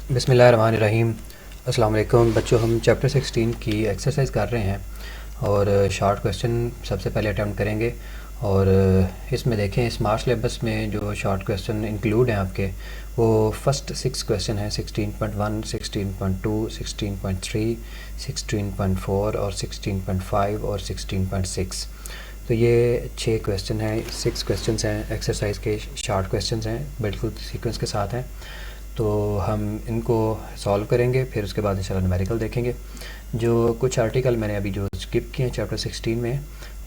बिस्मिल्लाहिर्रहमानिर्रहीम। अस्सलाम वालेकुम बच्चों, हम चैप्टर 16 की एक्सरसाइज कर रहे हैं और शॉर्ट क्वेश्चन सबसे पहले अटैम्प्ट करेंगे। और इसमें देखें, स्मार्ट सिलेबस में जो शॉर्ट क्वेश्चन इंक्लूड हैं आपके, वो फर्स्ट 6 क्वेश्चन हैं 16.1, 16.2, 16.3, 16.4 और 16.5 और 16.6। तो ये 6 क्वेश्चन हैं, 6 क्वेश्चन हैं एक्सरसाइज के, शॉर्ट क्वेश्चन हैं, बिल्कुल सीक्वेंस के साथ हैं। तो हम इनको सॉल्व करेंगे, फिर उसके बाद इंशाल्लाह न्यूमेरिकल देखेंगे। जो कुछ आर्टिकल मैंने अभी जो स्किप किए हैं चैप्टर 16 में,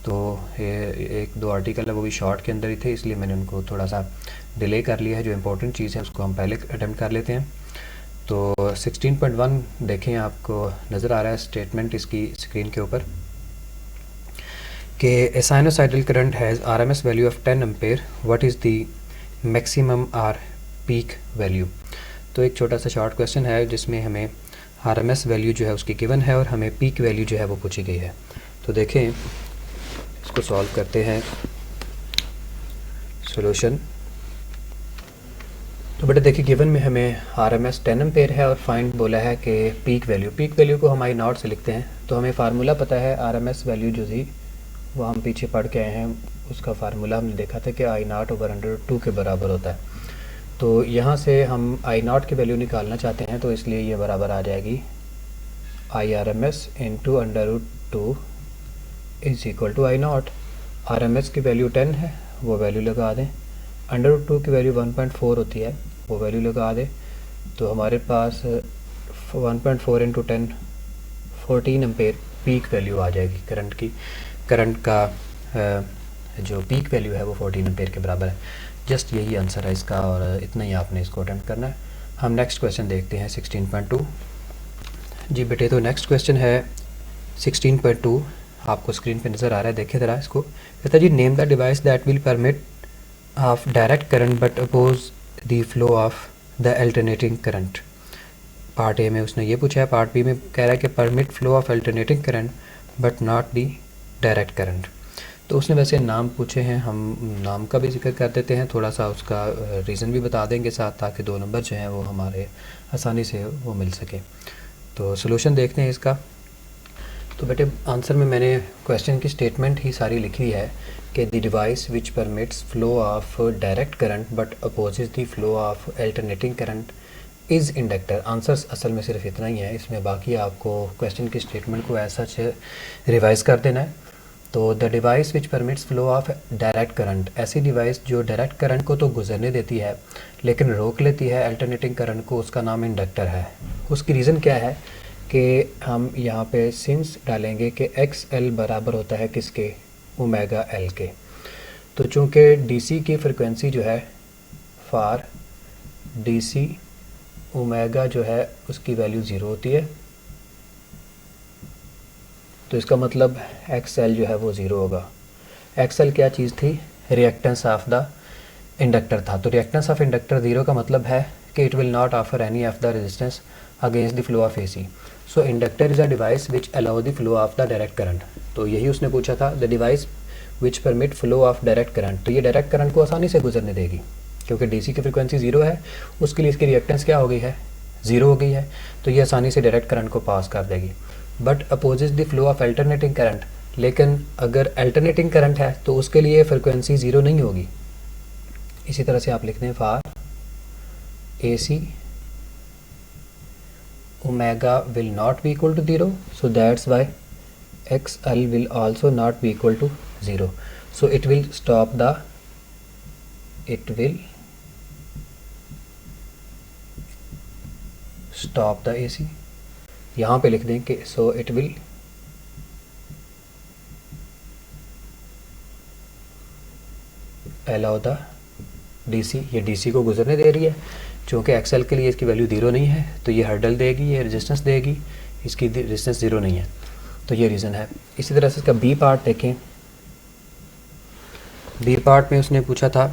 तो ये 1-2 आर्टिकल है वो भी शॉर्ट के अंदर ही थे, इसलिए मैंने उनको थोड़ा सा डिले कर लिया है। जो इंपॉर्टेंट चीज़ है उसको हम पहले अटेम्प्ट कर लेते हैं। तो 16.1 देखें, आपको नज़र आ रहा है स्टेटमेंट इसकी स्क्रीन के ऊपर कि a sinusoidal current has RMS value of 10 ampere, what is the maximum or peak value. तो एक छोटा सा शॉर्ट क्वेश्चन है जिसमें हमें RMS वैल्यू जो है उसकी गिवन है और हमें पीक वैल्यू जो है वो पूछी गई है। तो देखें, इसको सॉल्व करते हैं। सॉल्यूशन, तो बेटा देखिए, गिवन में हमें RMS 10 एम्पेयर है और फाइंड बोला है कि पीक वैल्यू को हम I0 से लिखते हैं। तो हमें फार्मूला पता है, RMS वैल्यू जो थी वो हम पीछे पढ़ के आए हैं, उसका फार्मूला हमने देखा था कि I0/√2 के बराबर होता है। तो यहाँ से हम I0 की वैल्यू निकालना चाहते हैं, तो इसलिए ये बराबर आ जाएगी IRMS into √2 is equal to I0। RMS की वैल्यू 10 है, वो वैल्यू लगा दें। √2 की वैल्यू 1.4 होती है, वो वैल्यू लगा दें। तो हमारे पास 1.4 इंटू 10 14 एम्पेयर पीक वैल्यू आ जाएगी करंट की। करंट का जो पीक वैल्यू है वो 14 एम्पेयर के बराबर है। जस्ट यही आंसर है इसका, और इतना ही आपने इसको अटेम्प्ट करना है। हम नेक्स्ट क्वेश्चन देखते हैं 16.2। जी बेटे, तो नेक्स्ट क्वेश्चन है 16.2, आपको स्क्रीन पे नज़र आ रहा है, देखिए ज़रा इसको। कहता है जी, name the device that will permit of direct current but oppose the flow of the alternating current. Part A में उसने ये पूछा है, पार्ट बी में कह रहा है कि permit flow of alternating current but not the direct current. तो उसने वैसे नाम पूछे हैं, हम नाम का भी जिक्र कर देते हैं, थोड़ा सा उसका रीज़न भी बता देंगे साथ, ताकि 2 नंबर जो हैं वो हमारे आसानी से वो मिल सके। तो सॉल्यूशन देखते हैं इसका। तो बेटे, आंसर में मैंने क्वेश्चन की स्टेटमेंट ही सारी लिखी है कि the device which permits flow of direct current but opposes the flow of alternating current is inductor. Answer असल में सिर्फ इतना ही है, इसमें बाकी आपको क्वेश्चन की स्टेटमेंट को ऐसा रिवाइज़ कर देना है। तो the device which permits flow of direct current, ऐसी डिवाइस जो डायरेक्ट करंट को तो गुजरने देती है लेकिन रोक लेती है अल्टरनेटिंग करंट को, उसका नाम इंडक्टर है। उसकी रीज़न क्या है कि हम यहाँ पे सिंस डालेंगे कि XL बराबर होता है किसके, ओमेगा L के। तो चूँकि DC की फ्रिक्वेंसी जो है, फॉर DC ओमेगा जो है उसकी वैल्यू 0 होती है, तो इसका मतलब XL जो है वो 0 होगा। XL क्या चीज़ थी, रिएक्टेंस ऑफ द इंडक्टर था। तो रिएक्टेंस ऑफ इंडक्टर 0 का मतलब है कि it will not offer any of the resistance against the flow of AC। So inductor is a device which allow the flow of the direct current. तो यही उसने पूछा था, the device which permit flow of direct current. तो ये direct current को आसानी से गुजरने देगी, क्योंकि DC की फ्रिक्वेंसी 0 है, उसके लिए इसकी रिएक्टेंस क्या हो गई है, 0 हो गई है। तो ये आसानी से डायरेक्ट करंट को पास कर देगी। But opposes the flow of alternating current, लेकिन अगर अल्टरनेटिंग करंट है तो उसके लिए फ्रिक्वेंसी 0 नहीं होगी। इसी तरह से आप लिखते हैं, for AC omega will not be equal to 0, so that's why XL will also not be equal to 0। So it will stop the AC। यहाँ पे लिख दें कि so it will allow the DC। ये DC को गुजरने दे रही है, चूँकि XL के लिए इसकी वैल्यू 0 नहीं है, तो ये हर्डल देगी, ये रेजिस्टेंस देगी, इसकी रेजिस्टेंस 0 नहीं है। तो ये रीज़न है। इसी तरह से इसका बी पार्ट देखें। बी पार्ट में उसने पूछा था,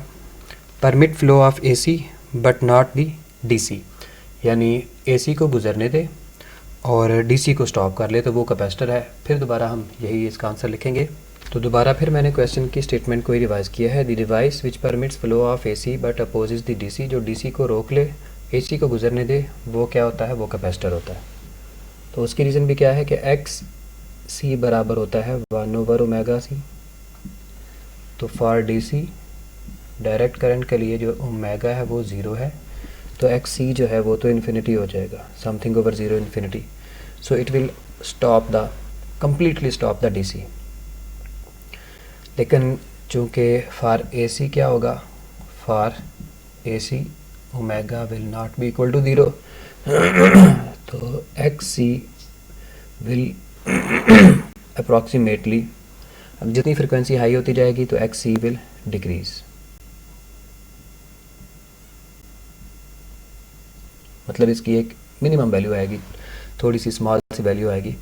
permit flow of AC but not the DC, यानी AC को गुजरने दे और DC को स्टॉप कर ले, तो वो कैपेसिटर है। फिर दोबारा हम यही इसका आंसर लिखेंगे। तो दोबारा फिर मैंने क्वेश्चन की स्टेटमेंट को ही रिवाइज़ किया है। The device which permits flow of AC but opposes the DC, जो DC को रोक ले एसी को गुजरने दे, वो क्या होता है, वो कैपेसिटर होता है। तो उसकी रीज़न भी क्या है कि एक्स सी बराबर होता है 1/ओमेगा सी। तो फॉर डीसी डायरेक्ट करंट के लिए जो ओमेगा है वो ज़ीरो है, तो एक्स सी जो है वो तो इन्फिनिटी हो जाएगा, something over zero infinity. So it will stop the completely stop the DC. लेकिन चूँकि फॉर एसी क्या होगा, for AC omega will not be equal to zero. तो एक्स सी विल अप्रॉक्सीमेटली, अब जितनी फ्रिक्वेंसी हाई होती जाएगी तो एक्स सी विल डिक्रीज। मतलब इसकी एक मिनिमम वैल्यू आएगी, थोड़ी सी स्मॉल सी वैल्यू आएगी।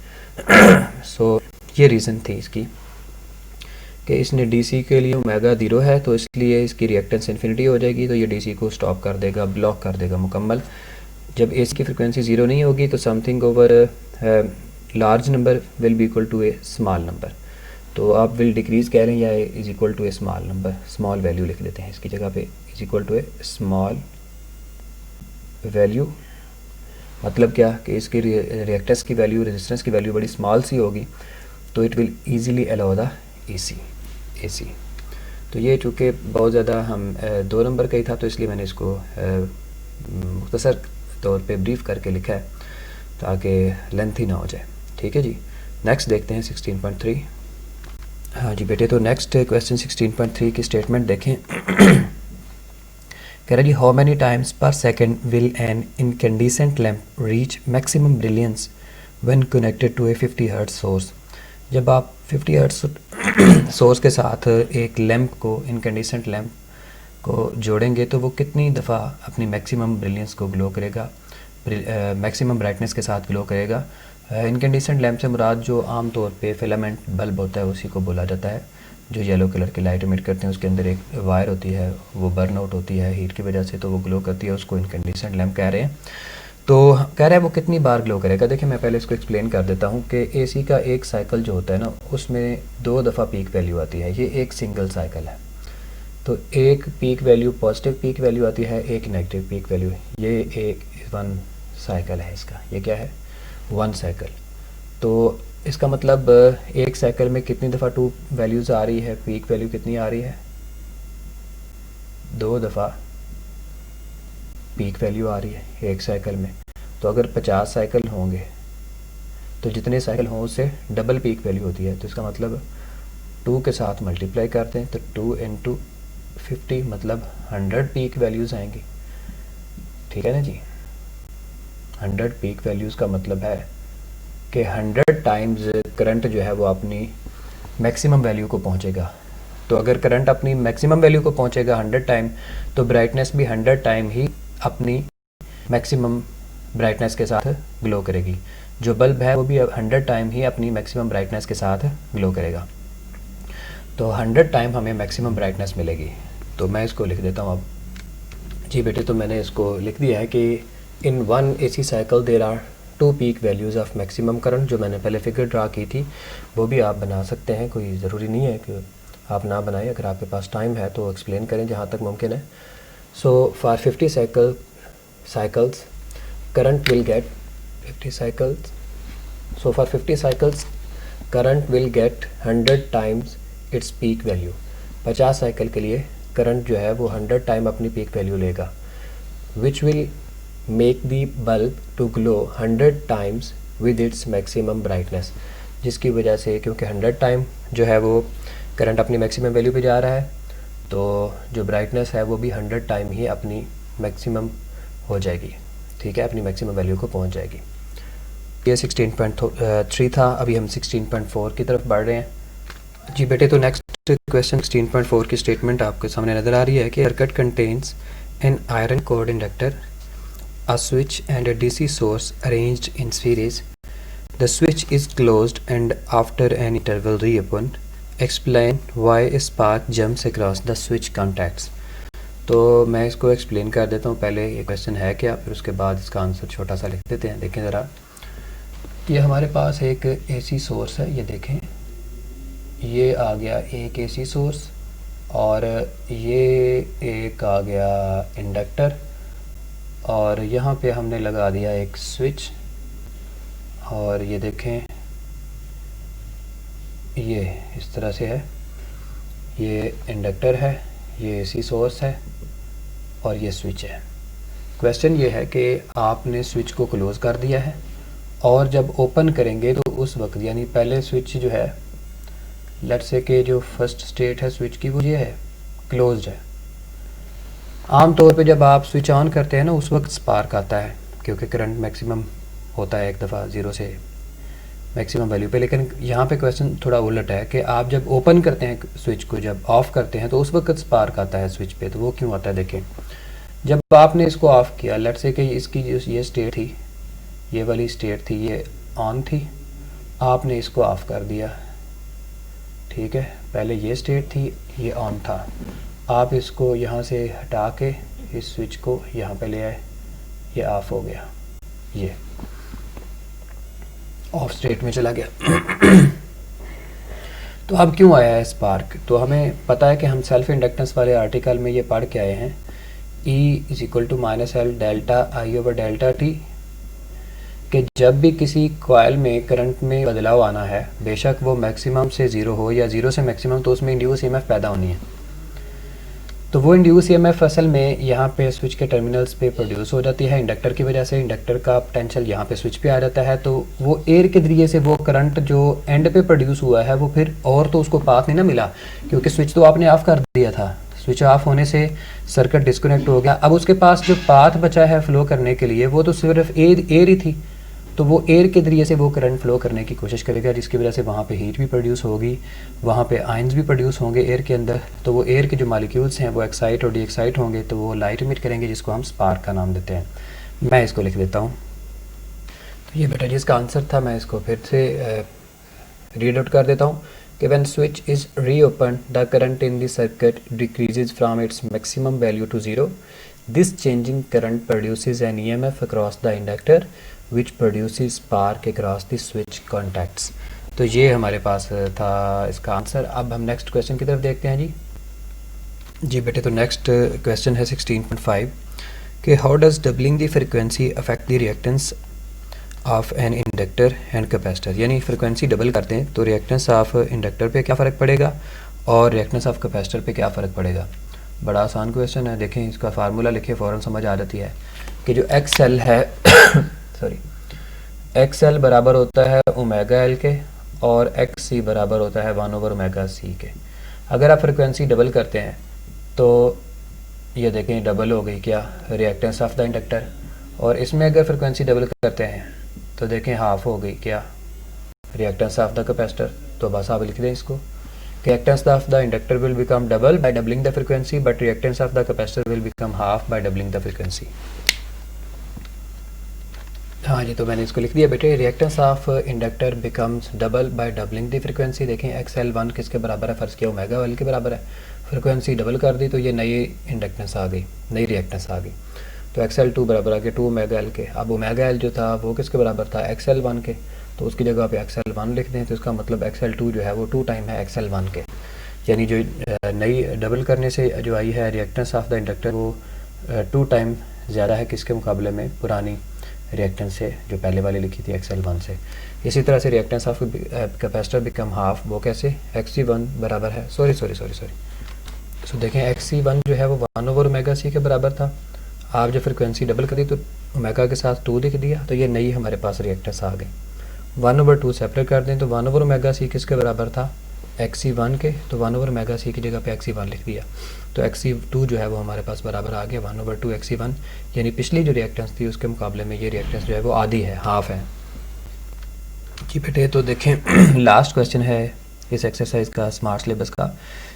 सो ये रीज़न थी इसकी कि इसने डीसी के लिए ओमेगा ज़ीरो है, तो इसलिए इसकी रिएक्टेंस इन्फिनिटी हो जाएगी, तो ये डीसी को स्टॉप कर देगा, ब्लॉक कर देगा मुकम्मल। जब एसी की फ्रिक्वेंसी ज़ीरो नहीं होगी तो something over large number will be equal to a small number. तो आप विल डिक्रीज़ कह रहे हैं या is equal to a small number, small value लिख देते हैं इसकी जगह पे, is equal to a small value. मतलब क्या कि इसकी रिएक्टेंस की वैल्यू, रेजिस्टेंस की वैल्यू बड़ी स्मॉल सी होगी, तो it will easily allow the AC. तो ये चूँकि बहुत ज़्यादा हम 2 नंबर का ही था, तो इसलिए मैंने इसको मुख्तसर तौर पे ब्रीफ करके लिखा है ताकि लेंथी ना हो जाए। ठीक है जी, नेक्स्ट देखते हैं 16.3। हाँ जी बेटे, तो नेक्स्ट क्वेश्चन 16.3 की स्टेटमेंट देखें। कह रहा जी, how many times per second will an incandescent lamp reach maximum brilliance when connected to a 50 hertz source. जब आप 50 हर्ट्ज सोर्स के साथ एक लैम्प को, इनकैंडिसेंट लैम्प को जोड़ेंगे तो वो कितनी दफ़ा अपनी मैक्सिमम ब्रिलियंस को ग्लो करेगा, मैक्सिमम ब्राइटनेस के साथ ग्लो करेगा। इनकैंडिसेंट लैम्प से मुराद जो आम तौर पे फिलामेंट बल्ब होता है उसी को बोला जाता है, जो येलो कलर की लाइट एमिट करते हैं। उसके अंदर एक वायर होती है, वो बर्न आउट होती है हीट की वजह से, तो वो ग्लो करती है, उसको इनकैंडिसेंट लैम्प कह रहे हैं। तो कह रहा है वो कितनी बार ग्लो करेगा। देखिए मैं पहले इसको एक्सप्लेन कर देता हूँ कि एसी का एक साइकिल जो होता है ना, उसमें 2 दफ़ा पीक वैल्यू आती है। ये एक सिंगल साइकिल है, तो एक peak value positive peak value आती है, एक नेगेटिव पीक वैल्यू। ये एक 1 साइकिल है इसका, ये क्या है, 1 साइकिल। तो इसका मतलब एक साइकिल में कितनी दफ़ा 2 वैल्यूज़ आ रही है, पीक वैल्यू कितनी आ रही है, 2 दफ़ा पीक वैल्यू आ रही है एक साइकिल में। तो अगर 50 साइकिल होंगे तो जितने साइकिल हों उससे डबल पीक वैल्यू होती है। तो इसका मतलब 2 के साथ मल्टीप्लाई करते हैं तो 2 इंटू 50 मतलब 100 पीक वैल्यूज़ आएंगी। ठीक है ना जी, 100 पीक वैल्यूज़ का मतलब है कि 100 टाइम्स करंट जो है वो अपनी मैक्सिमम वैल्यू को पहुंचेगा। तो अगर करंट अपनी मैक्सिमम वैल्यू को पहुंचेगा 100 टाइम, तो ब्राइटनेस भी 100 टाइम ही अपनी मैक्सिमम ब्राइटनेस के साथ ग्लो करेगी। जो बल्ब है वो भी 100 टाइम ही अपनी मैक्सिमम ब्राइटनेस के साथ ग्लो करेगा। तो 100 टाइम हमें मैक्सिमम ब्राइटनेस मिलेगी। तो मैं इसको लिख देता हूँ अब। जी बेटे, तो मैंने इसको लिख दिया है कि in 1 AC cycle there are 2 peak values of maximum current. जो मैंने पहले फिगर ड्रा की थी वो भी आप बना सकते हैं, कोई ज़रूरी नहीं है कि आप ना बनाएं। अगर आपके पास टाइम है तो एक्सप्लेन करें जहाँ तक मुमकिन है। So for 50 cycles current will get 50 cycles. So for 50 cycles current will get 100 times its peak value. 50 cycle के लिए करंट जो है वो 100 टाइम अपनी पीक वैल्यू लेगा, which will make the bulb to glow 100 times with its maximum brightness. जिसकी वजह से, क्योंकि 100 टाइम जो है वो करंट अपनी मैक्सिमम वैल्यू पे जा रहा है, तो जो ब्राइटनेस है वो भी 100 टाइम ही अपनी मैक्सिमम हो जाएगी। ठीक है, अपनी मैक्सिमम वैल्यू को पहुंच जाएगी। ये 16.3 था। अभी हम 16.4 की तरफ बढ़ रहे हैं। जी बेटे, तो नेक्स्ट क्वेश्चन 16.4 की स्टेटमेंट आपके सामने नज़र आ रही है कि circuit contains an iron core inductor, a switch and a DC source arranged in series. The switch is closed and after an interval reopened. Explain why a spark jumps across the switch contacts. तो मैं इसको explain कर देता हूँ। पहले ये question है क्या, फिर उसके बाद इसका आंसर छोटा सा लिख देते हैं। देखें ज़रा, ये हमारे पास एक AC सोर्स है, ये देखें, ये आ गया एक AC सोर्स और ये एक आ गया इंडक्टर और यहाँ पे हमने लगा दिया एक स्विच, और ये देखें ये इस तरह से है, ये इंडक्टर है, ये एसी सोर्स है और ये स्विच है। क्वेश्चन ये है कि आपने स्विच को क्लोज़ कर दिया है और जब ओपन करेंगे तो उस वक्त, यानी पहले स्विच जो है, लेट्स से कि जो फर्स्ट स्टेट है स्विच की वो ये है, क्लोज्ड है। आम तौर पे जब आप स्विच ऑन करते हैं ना उस वक्त स्पार्क आता है, क्योंकि करंट मैक्सिमम होता है एक दफ़ा 0 से मैक्सिमम वैल्यू पे। लेकिन यहाँ पे क्वेश्चन थोड़ा उलट है कि आप जब ओपन करते हैं स्विच को, जब ऑफ़ करते हैं तो उस वक्त स्पार्क आता है स्विच पे। तो वो क्यों आता है देखें, जब आपने इसको ऑफ़ किया, लेट्स से कि इसकी जो ये स्टेट थी, ये वाली स्टेट थी, ये ऑन थी, आपने इसको ऑफ़ कर दिया, ठीक है। पहले ये स्टेट थी, ये ऑन था, आप इसको यहाँ से हटा के इस स्विच को यहाँ पे ले आए, ये ऑफ़ हो गया, ये ऑफ स्टेट में चला गया। तो अब क्यों आया है स्पार्क, तो हमें पता है कि हम सेल्फ इंडक्टेंस वाले आर्टिकल में ये पढ़ के आए हैं, E = -L डेल्टा I/डेल्टा T, कि जब भी किसी कॉइल में करंट में बदलाव आना है, बेशक वो मैक्सिमम से 0 हो या 0 से मैक्सिमम, तो उसमें इंड्यूस ईएमएफ पैदा होनी है। तो वो इंड्यूस ईएमएफ असल में यहाँ पे स्विच के टर्मिनल्स पे प्रोड्यूस हो जाती है इंडक्टर की वजह से। इंडक्टर का पोटेंशियल यहाँ पे स्विच पे आ जाता है, तो वो एयर के ज़रिए से वो करंट जो एंड पे प्रोड्यूस हुआ है वो फिर और तो उसको पाथ नहीं ना मिला, क्योंकि स्विच तो आपने ऑफ़ कर दिया था। स्विच ऑफ होने से सर्किट डिस्कनेक्ट हो गया। अब उसके पास जो पाथ बचा है फ्लो करने के लिए वो तो सिर्फ एयर ही थी, तो वो एयर के ज़रिए से वो करंट फ्लो करने की कोशिश करेगा, जिसकी वजह से वहाँ पे हीट भी प्रोड्यूस होगी, वहाँ पे आयंस भी प्रोड्यूस होंगे एयर के अंदर। तो वो एयर के जो मॉलिक्यूल्स हैं वो एक्साइट और डी एक्साइट होंगे, तो वो लाइट इमिट करेंगे, जिसको हम स्पार्क का नाम देते हैं। मैं इसको लिख देता हूँ। तो ये बेटा जिसका आंसर था, मैं इसको फिर से रीड आउट कर देता हूँ कि when switch is reopen the current in the circuit decreases from its maximum value to 0। This changing current produces an EMF across the inductor which produces spark across the switch contacts. तो ये हमारे पास था इसका answer. अब हम next question की तरफ देखते हैं जी बेटे। तो नेक्स्ट क्वेश्चन है 16.5 कि how does doubling the frequency affect the reactance of an inductor and capacitor. यानी फ्रिक्वेंसी डबल करते हैं तो रिएक्टेंस ऑफ इंडक्टर पे क्या फ़र्क पड़ेगा और रिएक्टेंस ऑफ कैपेसिटर पे क्या फ़र्क पड़ेगा। बड़ा आसान क्वेश्चन है, देखें इसका फार्मूला लिखे फ़ौरन समझ आ जाती है कि जो XL है सॉरी XL बराबर होता है ओमेगा L के और XC बराबर होता है 1/ओमेगा C के। अगर आप फ्रिक्वेंसी डबल करते हैं तो ये देखें डबल हो गई क्या रिएक्टेंस ऑफ द इंडक्टर, और इसमें अगर फ्रिक्वेंसी डबल करते हैं तो देखें हाफ हो गई क्या रिएक्टेंस ऑफ द कैपेसिटर। तो बस आप लिख दें इसको, reactance of the inductor will become double by doubling the frequency, but reactance of the capacitor will become half by doubling the frequency. हाँ जी, तो मैंने इसको लिख दिया बेटे, reactance of inductor becomes double by doubling the frequency. देखें XL1 किसके बराबर है, फ़र्ज़ किया ओमेगा L के बराबर है, फ्रिक्वेंसी डबल कर दी तो ये नई इंडक्टेंस आ गई, नई रिएक्टेंस आ गई। तो XL2 बराबर आ गया 2 ओमेगा L के। अब ओमेगा L जो था वो किसके बराबर था XL1 के, तो उसकी जगह पे XL1 लिख दें, तो इसका मतलब XL2 जो है वो 2 टाइम है XL1 के। यानी जो नई डबल करने से जो आई है रिएक्टेंस ऑफ द इंडक्टर वो 2 टाइम ज़्यादा है किसके मुकाबले में, पुरानी रिएक्टेंस से जो पहले वाली लिखी थी XL1 से। इसी तरह से reactance of capacitor become half, वो कैसे, XC1 बराबर है सो देखें XC1 जो है वो 1/ओमेगा C के बराबर था। आप जब फ्रिक्वेंसी डबल करी तो ओमेगा के साथ 2 लिख दिया, तो ये नई हमारे पास रिएक्टेंस आ गई। 1/2 सेपरेट कर दें तो 1/ओमेगा C किसके बराबर था XC1 के, तो 1/ओमेगा C की जगह पे XC1 लिख दिया, तो XC2 जो है वो हमारे पास बराबर आ गया 1/2 XC1। यानी पिछली जो रिएक्टेंस थी उसके मुकाबले में ये रिएक्टेंस जो है वो आधी है, हाफ है जी बेटे। तो देखें लास्ट क्वेश्चन है इस एक्सरसाइज का स्मार्ट सिलेबस का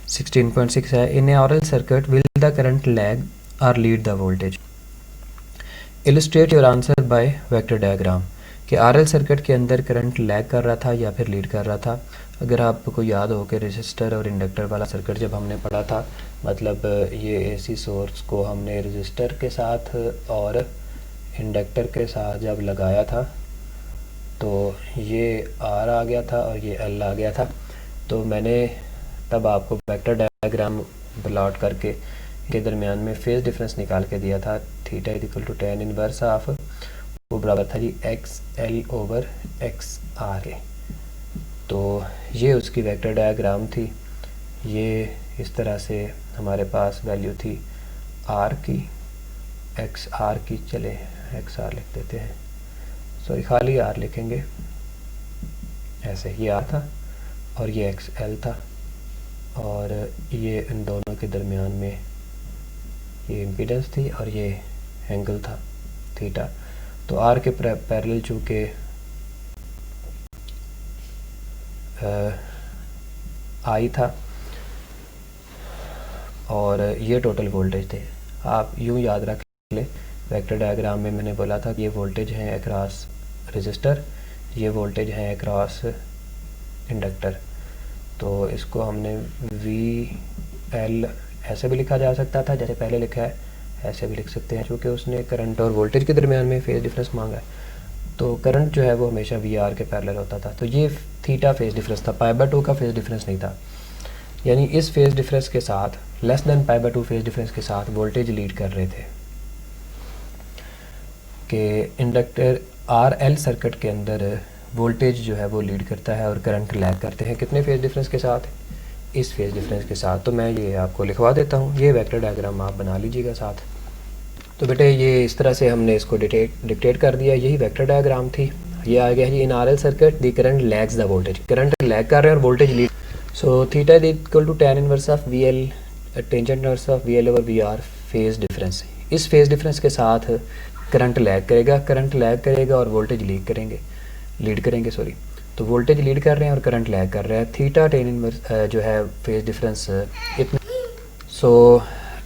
16.6 है, in a RL circuit will the current lag और lead the voltage. Illustrate your answer by vector diagram. कि RL सर्किट के अंदर करंट लैग कर रहा था या फिर लीड कर रहा था। अगर आपको याद हो कि रेजिस्टर और इंडक्टर वाला सर्किट जब हमने पढ़ा था, मतलब ये AC सोर्स को हमने रेजिस्टर के साथ और इंडक्टर के साथ जब लगाया था तो ये R आ गया था और ये L आ गया था। तो मैंने तब आपको वेक्टर डायग्राम प्लॉट करके के दरमियान में फेज डिफरेंस निकाल के दिया था theta is equal to tan inverse of, वो बराबर था जी XL/XR के। तो ये उसकी वेक्टर डायग्राम थी। ये इस तरह से हमारे पास वैल्यू थी R की, XR की, चले XR लिख देते हैं, सॉरी खाली R लिखेंगे, ऐसे ही R था और ये XL था और ये इन दोनों के दरमियान में ये इम्पीडेंस थी और ये एंगल था थीटा। तो R के पैरेलल चूँकि I था और ये टोटल वोल्टेज थे। आप यूँ याद रख लें, वेक्टर डायग्राम में मैंने बोला था कि ये वोल्टेज हैं अक्रॉस रेजिस्टर, ये वोल्टेज हैं अक्रॉस इंडक्टर। तो इसको हमने VL ऐसे भी लिखा जा सकता था जैसे पहले लिखा है, ऐसे भी लिख सकते हैं क्योंकि उसने करंट और वोल्टेज के दरमियान में फेज डिफरेंस मांगा है। तो करंट जो है वो हमेशा VR के पैरेलल होता था। तो ये थीटा फेज डिफरेंस था, π/2 का फेज डिफरेंस नहीं था। यानी इस फेज डिफरेंस के साथ लेस देन π/2 फेज डिफरेंस के साथ वोल्टेज लीड कर रहे थे कि इंडक्टर RL सर्किट के अंदर वोल्टेज जो है वो लीड करता है और करंट लैग करते हैं कितने फेज डिफरेंस के साथ, इस फेज डिफरेंस के साथ। तो मैं ये आपको लिखवा देता हूँ, ये वेक्टर डायग्राम आप बना लीजिएगा साथ। तो बेटे ये इस तरह से हमने इसको डिक्टेट कर दिया, यही वेक्टर डायग्राम थी। ये आ गया जी in RL circuit the current lags the voltage, current lag कर रहे हैं और voltage lead. So theta is equal to tan inverse of VL tangent inverse of VL/VR phase difference. इस फेज डिफरेंस के साथ करंट लैग करेगा और voltage lead करेंगे सॉरी। तो वोल्टेज लीड कर रहे हैं और करंट लैग कर रहा है। थीटा tan इनवर्स जो है फेज डिफरेंस इतना। सो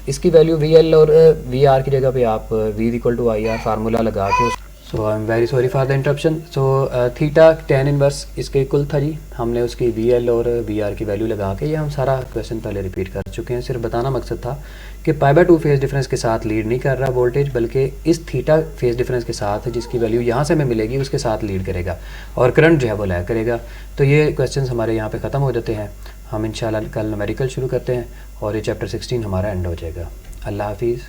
इसकी वैल्यू VL और VR की जगह पे आप V equal to IR formula लगा के, so I am very sorry for the interruption. So theta tan inverse इसके इक्वल था जी, हमने उसकी VL और VR की वैल्यू लगा के, ये हम सारा क्वेश्चन पहले रिपीट कर चुके हैं। सिर्फ बताना मकसद था कि π/2 फेज डिफरेंस के साथ लीड नहीं कर रहा वोल्टेज, बल्कि इस थीटा फेज डिफरेंस के साथ जिसकी वैल्यू यहाँ से हमें मिलेगी उसके साथ लीड करेगा और करंट जो है वो लैग करेगा। तो ये क्वेश्चन हमारे यहाँ पे ख़त्म हो जाते हैं। हम इंशाल्लाह कल न्यूमेरिकल शुरू करते हैं और ये चैप्टर 16 हमारा एंड हो जाएगा। अल्लाह हाफिज़।